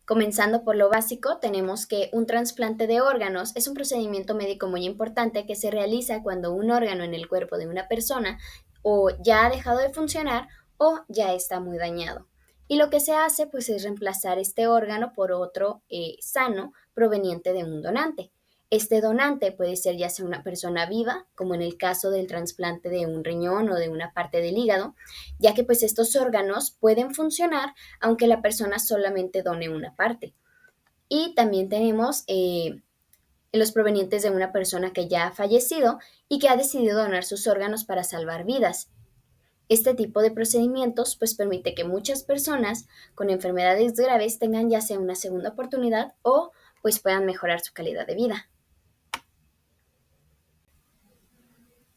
Comenzando por lo básico, tenemos que un trasplante de órganos es un procedimiento médico muy importante que se realiza cuando un órgano en el cuerpo de una persona o ya ha dejado de funcionar o ya está muy dañado. Y lo que se hace pues es reemplazar este órgano por otro sano proveniente de un donante. Este donante puede ser ya sea una persona viva, como en el caso del trasplante de un riñón o de una parte del hígado, ya que pues estos órganos pueden funcionar aunque la persona solamente done una parte. Y también tenemos los provenientes de una persona que ya ha fallecido y que ha decidido donar sus órganos para salvar vidas. Este tipo de procedimientos pues permite que muchas personas con enfermedades graves tengan ya sea una segunda oportunidad o pues puedan mejorar su calidad de vida.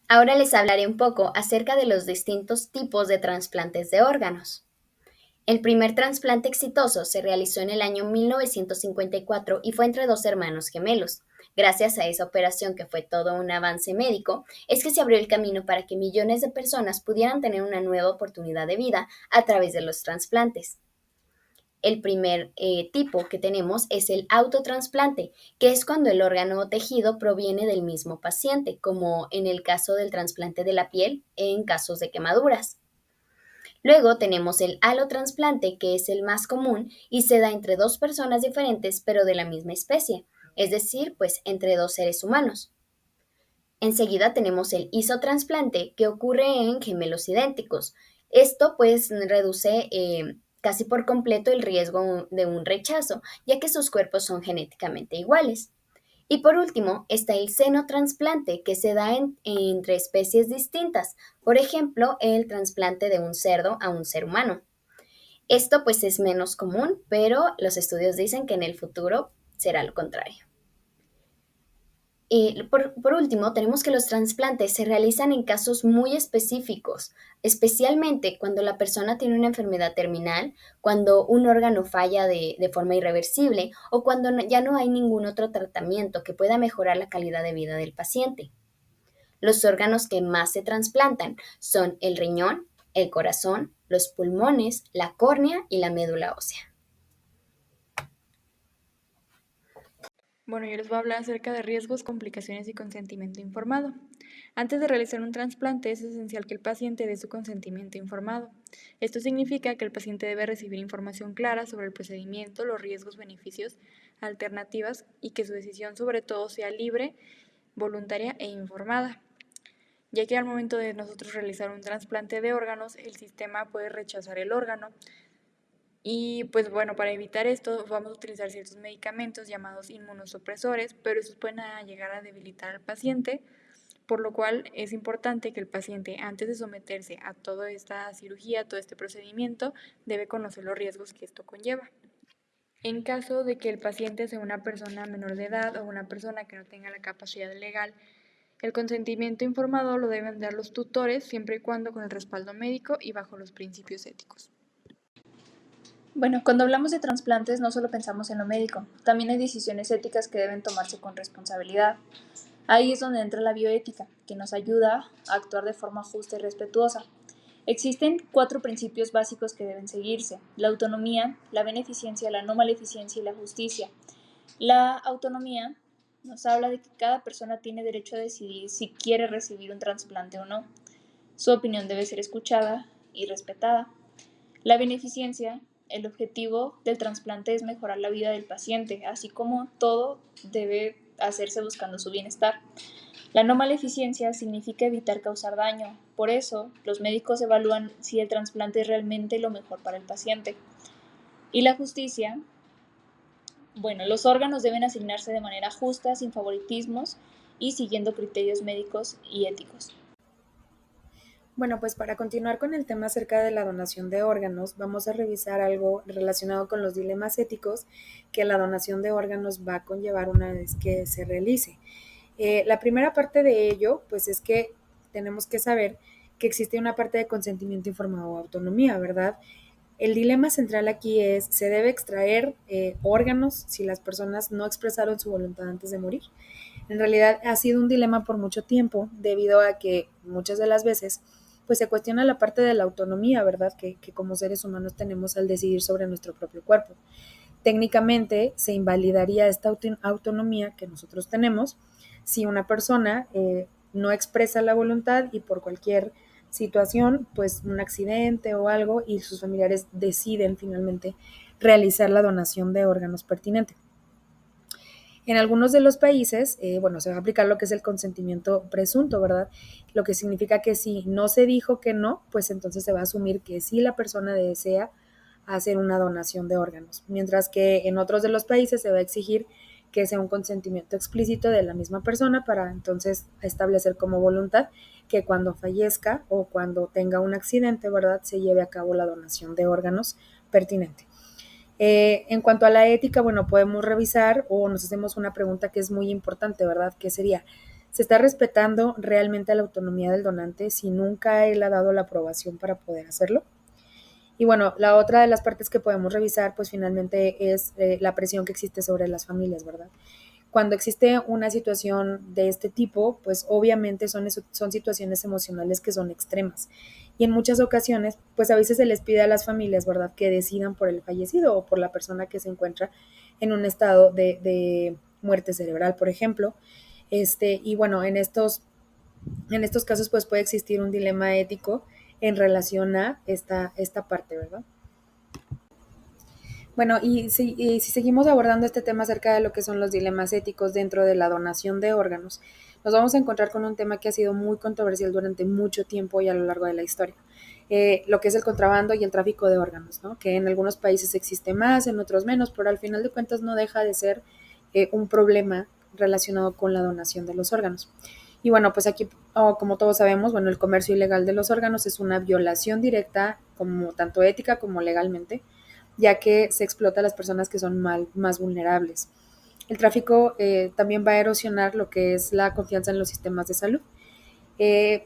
Ahora les hablaré un poco acerca de los distintos tipos de trasplantes de órganos. El primer trasplante exitoso se realizó en el año 1954 y fue entre dos hermanos gemelos. Gracias a esa operación, que fue todo un avance médico, es que se abrió el camino para que millones de personas pudieran tener una nueva oportunidad de vida a través de los trasplantes. El primer tipo que tenemos es el autotransplante, que es cuando el órgano o tejido proviene del mismo paciente, como en el caso del trasplante de la piel en casos de quemaduras. Luego tenemos el alotrasplante, que es el más común y se da entre dos personas diferentes pero de la misma especie, es decir, pues entre dos seres humanos. Enseguida tenemos el isotrasplante, que ocurre en gemelos idénticos. Esto pues reduce casi por completo el riesgo de un rechazo, ya que sus cuerpos son genéticamente iguales. Y por último está el xenotrasplante, que se da entre especies distintas, por ejemplo, el trasplante de un cerdo a un ser humano. Esto pues es menos común, pero los estudios dicen que en el futuro será lo contrario. Y por último, tenemos que los trasplantes se realizan en casos muy específicos, especialmente cuando la persona tiene una enfermedad terminal, cuando un órgano falla de forma irreversible o cuando ya no hay ningún otro tratamiento que pueda mejorar la calidad de vida del paciente. Los órganos que más se trasplantan son el riñón, el corazón, los pulmones, la córnea y la médula ósea. Bueno, yo les voy a hablar acerca de riesgos, complicaciones y consentimiento informado. Antes de realizar un trasplante es esencial que el paciente dé su consentimiento informado. Esto significa que el paciente debe recibir información clara sobre el procedimiento, los riesgos, beneficios, alternativas y que su decisión sobre todo sea libre, voluntaria e informada, ya que al momento de nosotros realizar un trasplante de órganos, el sistema puede rechazar el órgano. Y pues bueno, para evitar esto vamos a utilizar ciertos medicamentos llamados inmunosupresores, pero estos pueden llegar a debilitar al paciente, por lo cual es importante que el paciente, antes de someterse a toda esta cirugía, a todo este procedimiento, debe conocer los riesgos que esto conlleva. En caso de que el paciente sea una persona menor de edad o una persona que no tenga la capacidad legal, el consentimiento informado lo deben dar los tutores siempre y cuando con el respaldo médico y bajo los principios éticos. Bueno, cuando hablamos de trasplantes no solo pensamos en lo médico, también hay decisiones éticas que deben tomarse con responsabilidad. Ahí es donde entra la bioética, que nos ayuda a actuar de forma justa y respetuosa. Existen 4 principios básicos que deben seguirse: la autonomía, la beneficencia, la no maleficencia y la justicia. La autonomía nos habla de que cada persona tiene derecho a decidir si quiere recibir un trasplante o no. Su opinión debe ser escuchada y respetada. La beneficencia, el objetivo del trasplante es mejorar la vida del paciente, así como todo debe hacerse buscando su bienestar. La no maleficencia significa evitar causar daño, por eso los médicos evalúan si el trasplante es realmente lo mejor para el paciente. Y la justicia, bueno, los órganos deben asignarse de manera justa, sin favoritismos y siguiendo criterios médicos y éticos. Bueno, pues para continuar con el tema acerca de la donación de órganos, vamos a revisar algo relacionado con los dilemas éticos que la donación de órganos va a conllevar una vez que se realice. La primera parte de ello, pues es que tenemos que saber que existe una parte de consentimiento informado o autonomía, ¿verdad? El dilema central aquí es, ¿se debe extraer órganos si las personas no expresaron su voluntad antes de morir? En realidad ha sido un dilema por mucho tiempo debido a que muchas de las veces pues se cuestiona la parte de la autonomía, ¿verdad? Que como seres humanos tenemos al decidir sobre nuestro propio cuerpo. técnicamente se invalidaría esta autonomía que nosotros tenemos si una persona no expresa la voluntad y por cualquier situación, pues un accidente o algo, y sus familiares deciden finalmente realizar la donación de órganos pertinente. En algunos de los países, se va a aplicar lo que es el consentimiento presunto, ¿verdad? Lo que significa que si no se dijo que no, pues entonces se va a asumir que sí la persona desea hacer una donación de órganos, mientras que en otros de los países se va a exigir que sea un consentimiento explícito de la misma persona para entonces establecer como voluntad que cuando fallezca o cuando tenga un accidente, ¿verdad?, se lleve a cabo la donación de órganos pertinente. En cuanto a la ética, podemos revisar o nos hacemos una pregunta que es muy importante, ¿verdad? Que sería, ¿se está respetando realmente la autonomía del donante si nunca él ha dado la aprobación para poder hacerlo? Y la otra de las partes que podemos revisar, pues finalmente es la presión que existe sobre las familias, ¿verdad? Cuando existe una situación de este tipo, pues obviamente son situaciones emocionales que son extremas. Y en muchas ocasiones, pues a veces se les pide a las familias, ¿verdad?, que decidan por el fallecido o por la persona que se encuentra en un estado de muerte cerebral, por ejemplo. En estos casos, pues puede existir un dilema ético en relación a esta parte, ¿verdad? Bueno, y si seguimos abordando este tema acerca de lo que son los dilemas éticos dentro de la donación de órganos, nos vamos a encontrar con un tema que ha sido muy controversial durante mucho tiempo y a lo largo de la historia, lo que es el contrabando y el tráfico de órganos, ¿no? Que en algunos países existe más, en otros menos, pero al final de cuentas no deja de ser un problema relacionado con la donación de los órganos. Y pues aquí, como todos sabemos, el comercio ilegal de los órganos es una violación directa, como tanto ética como legalmente, ya que se explota a las personas que son más vulnerables. El tráfico también va a erosionar lo que es la confianza en los sistemas de salud.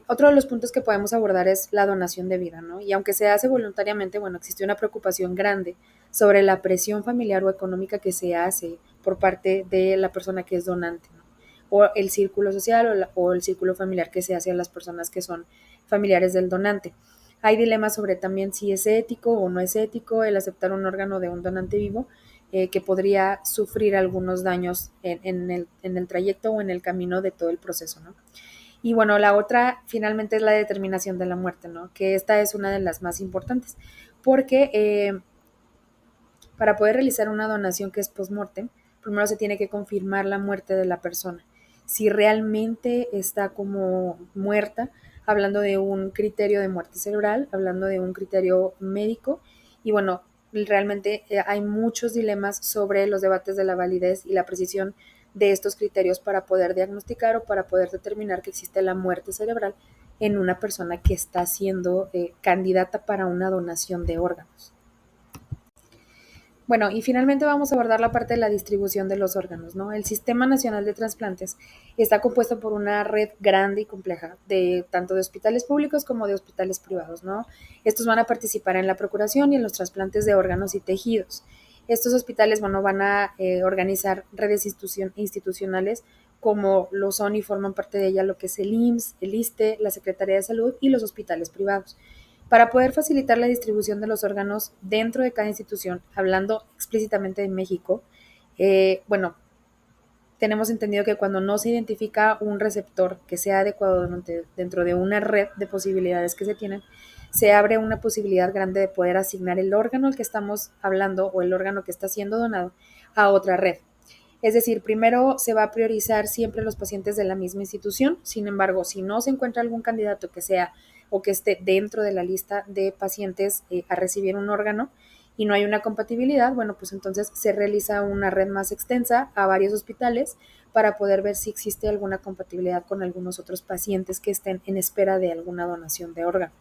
Otro de los puntos que podemos abordar es la donación de vida, ¿no? Y aunque se hace voluntariamente, existe una preocupación grande sobre la presión familiar o económica que se hace por parte de la persona que es donante, ¿no? O el círculo social o el círculo familiar que se hace a las personas que son familiares del donante. Hay dilemas sobre también si es ético o no es ético el aceptar un órgano de un donante vivo que podría sufrir algunos daños en el trayecto o en el camino de todo el proceso, ¿no? Y la otra finalmente es la determinación de la muerte, ¿no? Que esta es una de las más importantes, porque para poder realizar una donación que es post-mortem, primero se tiene que confirmar la muerte de la persona. Si realmente está como muerta, hablando de un criterio de muerte cerebral, hablando de un criterio médico, y realmente hay muchos dilemas sobre los debates de la validez y la precisión de estos criterios para poder diagnosticar o para poder determinar que existe la muerte cerebral en una persona que está siendo candidata para una donación de órganos. Bueno, y finalmente vamos a abordar la parte de la distribución de los órganos, ¿no? El Sistema Nacional de Trasplantes está compuesto por una red grande y compleja de tanto de hospitales públicos como de hospitales privados, ¿no? Estos van a participar en la procuración y en los trasplantes de órganos y tejidos. Estos hospitales, van a organizar redes institucionales como lo son y forman parte de ella lo que es el IMSS, el ISSSTE, la Secretaría de Salud y los hospitales privados. Para poder facilitar la distribución de los órganos dentro de cada institución, hablando explícitamente de México, tenemos entendido que cuando no se identifica un receptor que sea adecuado dentro de una red de posibilidades que se tienen, se abre una posibilidad grande de poder asignar el órgano al que estamos hablando o el órgano que está siendo donado a otra red. Es decir, primero se va a priorizar siempre los pacientes de la misma institución. Sin embargo, si no se encuentra algún candidato que sea o que esté dentro de la lista de pacientes a recibir un órgano y no hay una compatibilidad, pues entonces se realiza una red más extensa a varios hospitales para poder ver si existe alguna compatibilidad con algunos otros pacientes que estén en espera de alguna donación de órgano.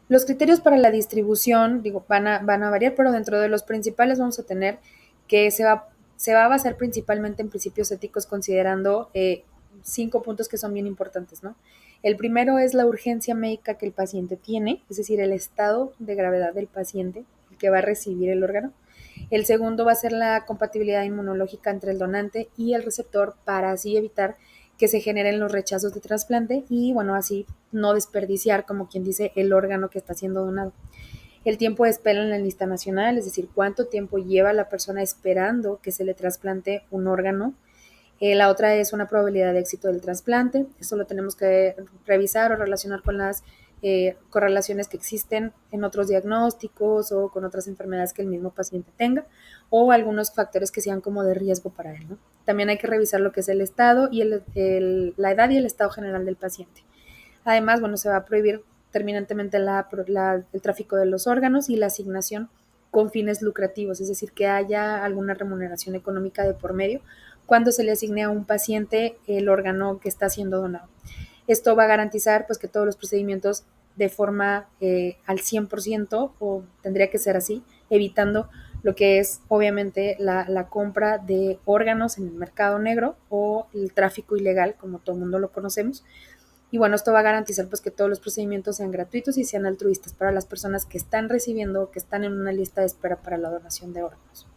Los criterios para la distribución, van a variar, pero dentro de los principales vamos a tener que se va a basar principalmente en principios éticos considerando 5 puntos que son bien importantes, ¿no? El primero es la urgencia médica que el paciente tiene, es decir, el estado de gravedad del paciente, el que va a recibir el órgano. El segundo va a ser la compatibilidad inmunológica entre el donante y el receptor para así evitar que se generen los rechazos de trasplante y así no desperdiciar, como quien dice, el órgano que está siendo donado. el tiempo de espera en la lista nacional, es decir, cuánto tiempo lleva la persona esperando que se le trasplante un órgano. La otra es una probabilidad de éxito del trasplante. Esto lo tenemos que revisar o relacionar con las correlaciones que existen en otros diagnósticos o con otras enfermedades que el mismo paciente tenga o algunos factores que sean como de riesgo para él, ¿no? También hay que revisar lo que es el estado y la edad y el estado general del paciente. Además, bueno, se va a prohibir terminantemente el tráfico de los órganos y la asignación con fines lucrativos, es decir, que haya alguna remuneración económica de por medio cuando se le asigne a un paciente el órgano que está siendo donado. Esto va a garantizar pues, que todos los procedimientos de forma al 100% o tendría que ser así, evitando lo que es obviamente la compra de órganos en el mercado negro o el tráfico ilegal, como todo el mundo lo conocemos. Y bueno, esto va a garantizar pues que todos los procedimientos sean gratuitos y sean altruistas para las personas que están recibiendo o que están en una lista de espera para la donación de órganos.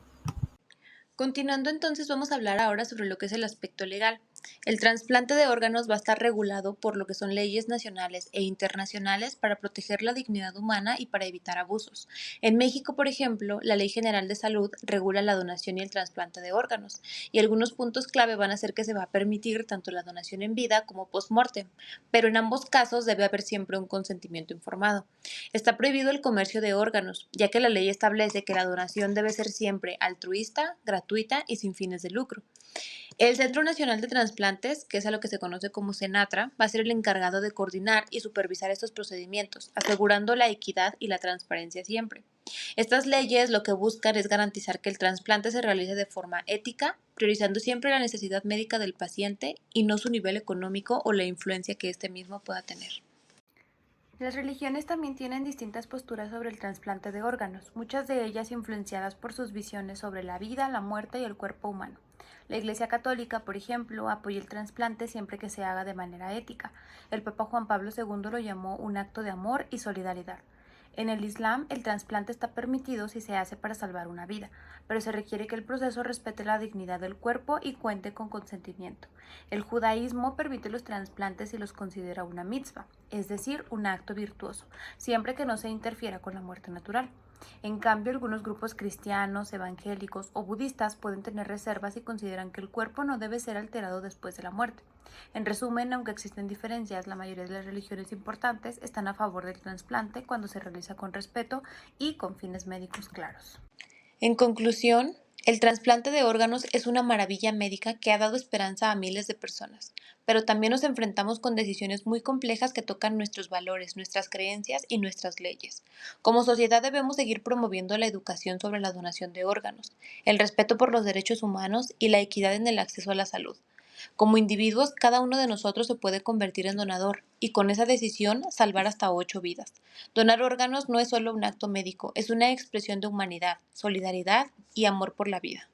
Continuando entonces vamos a hablar ahora sobre lo que es el aspecto legal. El trasplante de órganos va a estar regulado por lo que son leyes nacionales e internacionales para proteger la dignidad humana y para evitar abusos. En México, por ejemplo, la Ley General de Salud regula la donación y el trasplante de órganos, y algunos puntos clave van a ser que se va a permitir tanto la donación en vida como post-mortem, pero en ambos casos debe haber siempre un consentimiento informado. Está prohibido el comercio de órganos, ya que la ley establece que la donación debe ser siempre altruista, gratuita y sin fines de lucro. El Centro Nacional de Transplantes, que es a lo que se conoce como CENATRA, va a ser el encargado de coordinar y supervisar estos procedimientos, asegurando la equidad y la transparencia siempre. Estas leyes lo que buscan es garantizar que el trasplante se realice de forma ética, priorizando siempre la necesidad médica del paciente y no su nivel económico o la influencia que éste mismo pueda tener. Las religiones también tienen distintas posturas sobre el trasplante de órganos, muchas de ellas influenciadas por sus visiones sobre la vida, la muerte y el cuerpo humano. La Iglesia Católica, por ejemplo, apoya el trasplante siempre que se haga de manera ética. El Papa Juan Pablo II lo llamó un acto de amor y solidaridad. En el Islam, el trasplante está permitido si se hace para salvar una vida, pero se requiere que el proceso respete la dignidad del cuerpo y cuente con consentimiento. El judaísmo permite los trasplantes y los considera una mitzvah, es decir, un acto virtuoso, siempre que no se interfiera con la muerte natural. En cambio, algunos grupos cristianos, evangélicos o budistas pueden tener reservas y consideran que el cuerpo no debe ser alterado después de la muerte. En resumen, aunque existen diferencias, la mayoría de las religiones importantes están a favor del trasplante cuando se realiza con respeto y con fines médicos claros. En conclusión, el trasplante de órganos es una maravilla médica que ha dado esperanza a miles de personas, pero también nos enfrentamos con decisiones muy complejas que tocan nuestros valores, nuestras creencias y nuestras leyes. Como sociedad debemos seguir promoviendo la educación sobre la donación de órganos, el respeto por los derechos humanos y la equidad en el acceso a la salud. Como individuos, cada uno de nosotros se puede convertir en donador y con esa decisión salvar hasta 8 vidas. Donar órganos no es solo un acto médico, es una expresión de humanidad, solidaridad y amor por la vida.